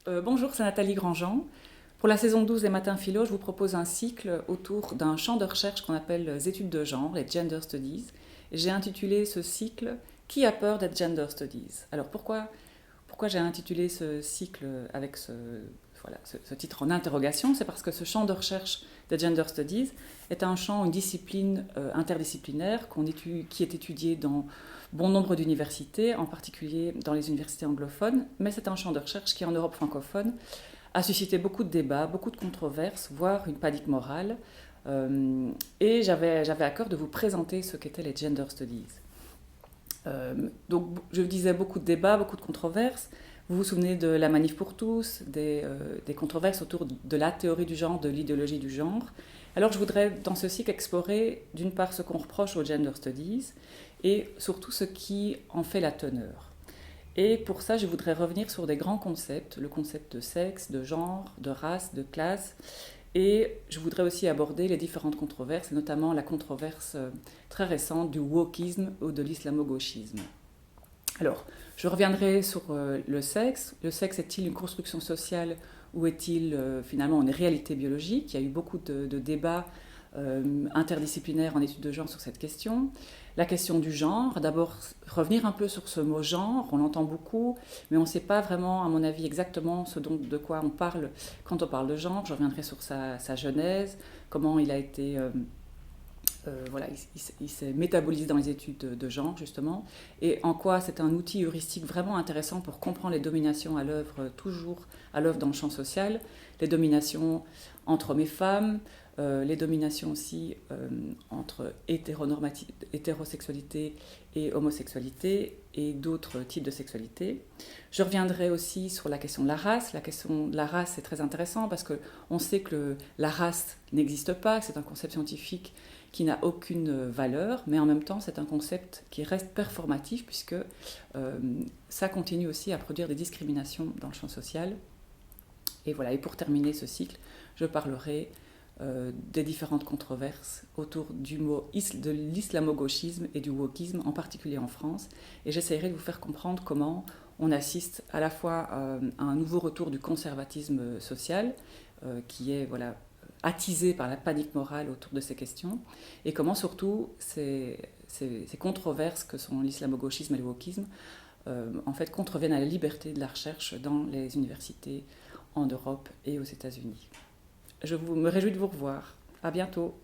Bonjour, c'est Nathalie Grandjean. Pour la saison 12 des Matins Philo, je vous propose un cycle autour d'un champ de recherche qu'on appelle les études de genre, les gender studies. Et j'ai intitulé ce cycle Qui a peur d'être gender studies? Alors pourquoi j'ai intitulé ce cycle avec ce titre en interrogation? C'est parce que ce champ de recherche des gender studies est un champ, une discipline interdisciplinaire qui est étudiée dans bon nombre d'universités, en particulier dans les universités anglophones, mais c'est un champ de recherche qui, en Europe francophone, a suscité beaucoup de débats, beaucoup de controverses, voire une panique morale. Et j'avais à cœur de vous présenter ce qu'étaient les gender studies. Donc, je disais beaucoup de débats, beaucoup de controverses. Vous vous souvenez de la manif pour tous, des controverses autour de la théorie du genre, de l'idéologie du genre. Alors, je voudrais, dans ce cycle, explorer d'une part ce qu'on reproche aux gender studies et surtout ce qui en fait la teneur. Et pour ça, je voudrais revenir sur des grands concepts, le concept de sexe, de genre, de race, de classe. Et je voudrais aussi aborder les différentes controverses, notamment la controverse très récente du wokisme ou de l'islamo-gauchisme. Alors, je reviendrai sur le sexe. Le sexe est-il une construction sociale ou est-il finalement une réalité biologique? Il y a eu beaucoup de débats interdisciplinaires en études de genre sur cette question. La question du genre, d'abord revenir un peu sur ce mot genre, on l'entend beaucoup, mais on ne sait pas vraiment, à mon avis, exactement de quoi on parle quand on parle de genre. Je reviendrai sur sa genèse, comment il a été voilà, il s'est métabolisé dans les études de genre, justement, et en quoi c'est un outil heuristique vraiment intéressant pour comprendre les dominations à l'œuvre, toujours à l'œuvre dans le champ social, les dominations entre hommes et femmes, les dominations aussi entre hétérosexualité et homosexualité et d'autres types de sexualité. Je reviendrai aussi sur la question de la race. La question de la race est très intéressante parce qu'on sait que la race n'existe pas, que c'est un concept scientifique qui n'a aucune valeur, mais en même temps c'est un concept qui reste performatif puisque ça continue aussi à produire des discriminations dans le champ social. Et voilà, et pour terminer ce cycle, je parlerai des différentes controverses autour de l'islamo-gauchisme et du wokisme, en particulier en France, et j'essaierai de vous faire comprendre comment on assiste à la fois à un nouveau retour du conservatisme social, qui est voilà, attisé par la panique morale autour de ces questions, et comment surtout ces controverses que sont l'islamo-gauchisme et le wokisme en fait contreviennent à la liberté de la recherche dans les universités en Europe et aux États-Unis. Me réjouis de vous revoir. À bientôt.